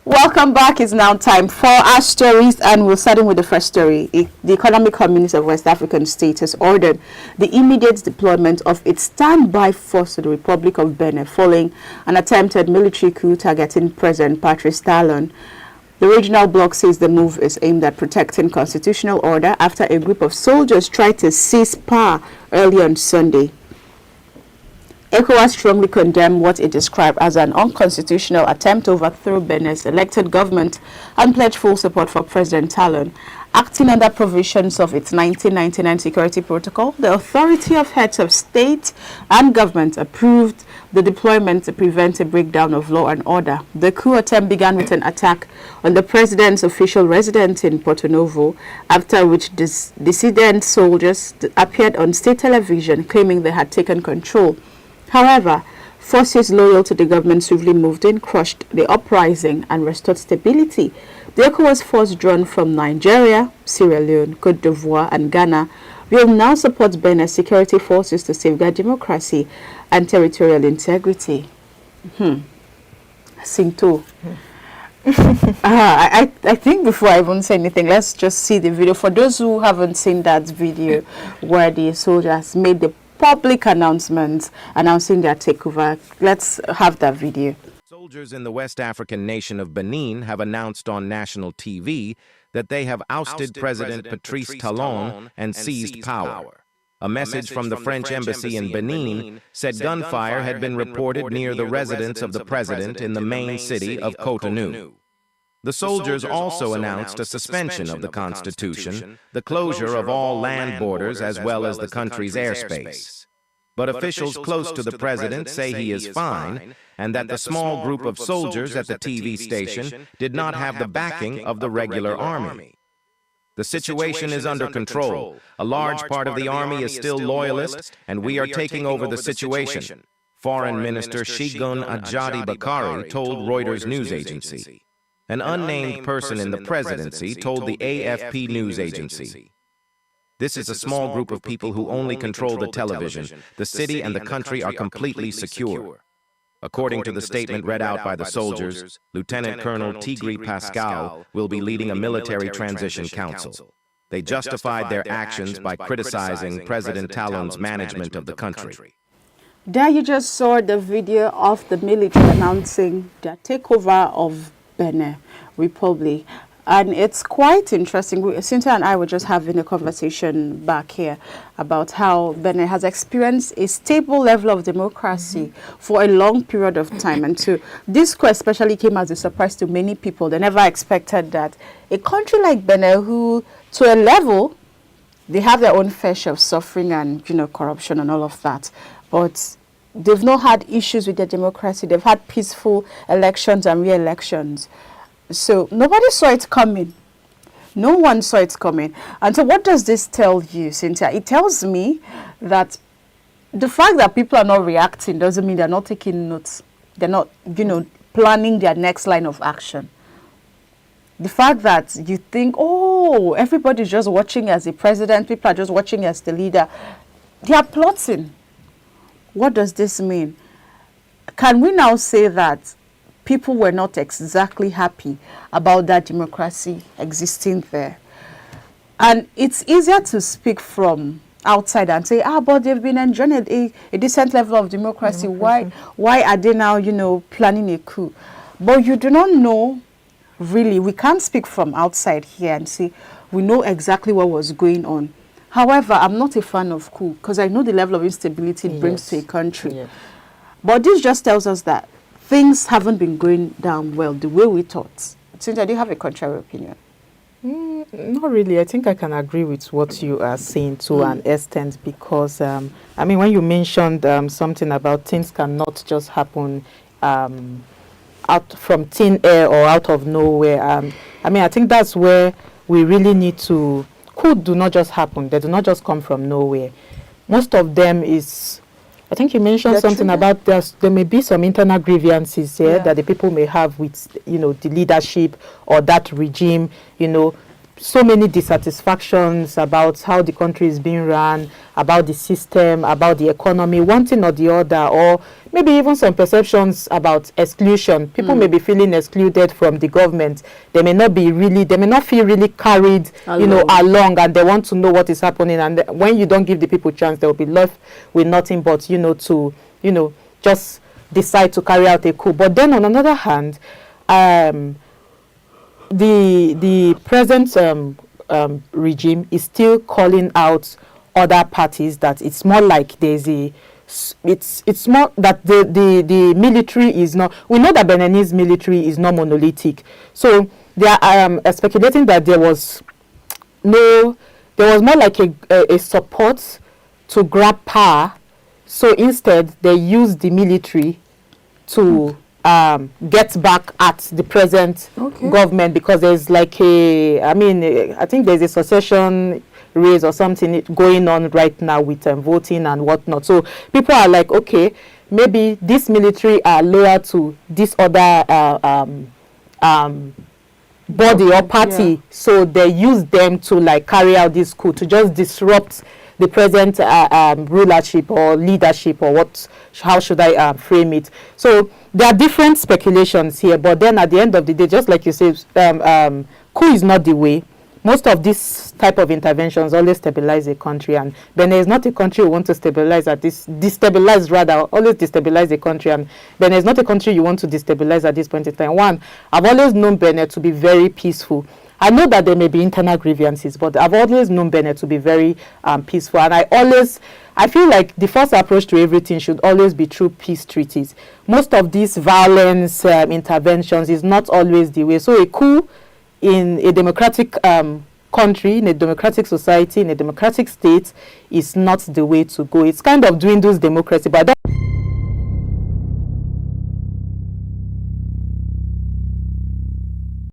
Welcome back. It's now time for our stories, and we're starting with the first story. The Economic Community of West African States has ordered the immediate deployment of its standby force to the Republic of Benin following an attempted military coup targeting President Patrice Talon. The regional bloc says the move is aimed at protecting constitutional order after a group of soldiers tried to seize power early on Sunday. ECOWAS strongly condemned what it described as an unconstitutional attempt to overthrow Benin's elected government and pledged full support for President Talon. Acting under provisions of its 1999 Security Protocol, the Authority of Heads of State and Government approved the deployment to prevent a breakdown of law and order. The coup attempt began with an attack on the president's official residence in Porto Novo, after which dissident soldiers appeared on state television claiming they had taken control. However, forces loyal to the government swiftly moved in, crushed the uprising, and restored stability. The ECOWAS force drawn from Nigeria, Sierra Leone, Cote d'Ivoire, and Ghana will now support Benin's security forces to safeguard democracy and territorial integrity. Sinto. I think before I even say anything, let's just see the video. For those who haven't seen that video where the soldiers made the public announcements announcing their takeover, let's have that video. Soldiers in the West African nation of Benin have announced on national TV that they have ousted President Patrice Talon and seized power. A message from the French embassy in Benin said gunfire had been reported near the residence of the president in the main city of Cotonou. The soldiers also announced a suspension of the Constitution, the closure of all land borders as well as the country's airspace. But officials close to the president say he is fine and that the small group of soldiers at the TV station did not have the backing of the regular army. The situation is under control. A large part of the army is still loyalist, and we are taking over the situation, Foreign Minister Shigun Ajadi Bakari told Reuters news agency. An unnamed person in the presidency told the AFP news agency. This is a small group of people who only control the television. The city and the country are completely secure. According to the statement read out by the soldiers, Lieutenant Colonel Tigri Pascal will be leading a military transition council. They justified their actions by criticizing President Talon's management of the country. There you just saw the video of the military announcing their takeover of Benin Republic, and it's quite interesting. Cynthia and I were just having a conversation back here about how Benin has experienced a stable level of democracy for a long period of time, and so this especially came as a surprise to many people. They never expected that a country like Benin, who to a level they have their own fair share of suffering and corruption and all of that, but they've not had issues with their democracy. They've had peaceful elections and re-elections. So nobody saw it coming. No one saw it coming. And so what does this tell you, Cynthia? It tells me that the fact that people are not reacting doesn't mean they're not taking notes. They're not, planning their next line of action. The fact that you think, oh, everybody's just watching as the president, people are just watching as the leader, they are plotting. What does this mean? Can we now say that people were not exactly happy about that democracy existing there? And it's easier to speak from outside and say, but they've been enjoying a decent level of democracy. Why are they now, planning a coup? But you do not know, really. We can't speak from outside here and say, we know exactly what was going on. However, I'm not a fan of coup because I know the level of instability it brings to a country. Yes. But this just tells us that things haven't been going down well the way we thought. Cynthia, do you have a contrary opinion? Not really. I think I can agree with what you are saying to an extent because, when you mentioned something about things cannot just happen out from thin air or out of nowhere, I think that's where we really need to... Could do not just happen. They do not just come from nowhere. Most of them is, I think you mentioned something about there may be some internal grievances here that the people may have with, the leadership or that regime, so many dissatisfactions about how the country is being run, about the system, about the economy, one thing or the other, or maybe even some perceptions about exclusion. People may be feeling excluded from the government. They may not feel really carried, along, and they want to know what is happening. And when you don't give the people chance, they will be left with nothing but, to, just decide to carry out a coup. But then on another hand, the present regime is still calling out other parties that it's more like there's it's more that the military is not. We know that Beninese military is not monolithic, so they are speculating that there was more like a support to grab power. So instead, they use the military to get back at the present government, because there's like I think there's a succession race or something going on right now with voting and whatnot. So people are like, okay, maybe this military are loyal to this other body or party, so they use them to like carry out this coup to just disrupt the present rulership or leadership, or how should I frame it. So there are different speculations here, but then at the end of the day, just like you say, coup is not the way. Most of this type of interventions always stabilize a country, and Benin is not a country you want to stabilize always destabilize a country, and Benin is not a country you want to destabilize at this point in time. One, I've always known Benin to be very peaceful. I know that there may be internal grievances, but I've always known Benin to be very peaceful, and I feel like the first approach to everything should always be through peace treaties. Most of these violence interventions is not always the way. So a coup in a democratic country, in a democratic society, in a democratic state is not the way to go. It's kind of dwindles democracy, but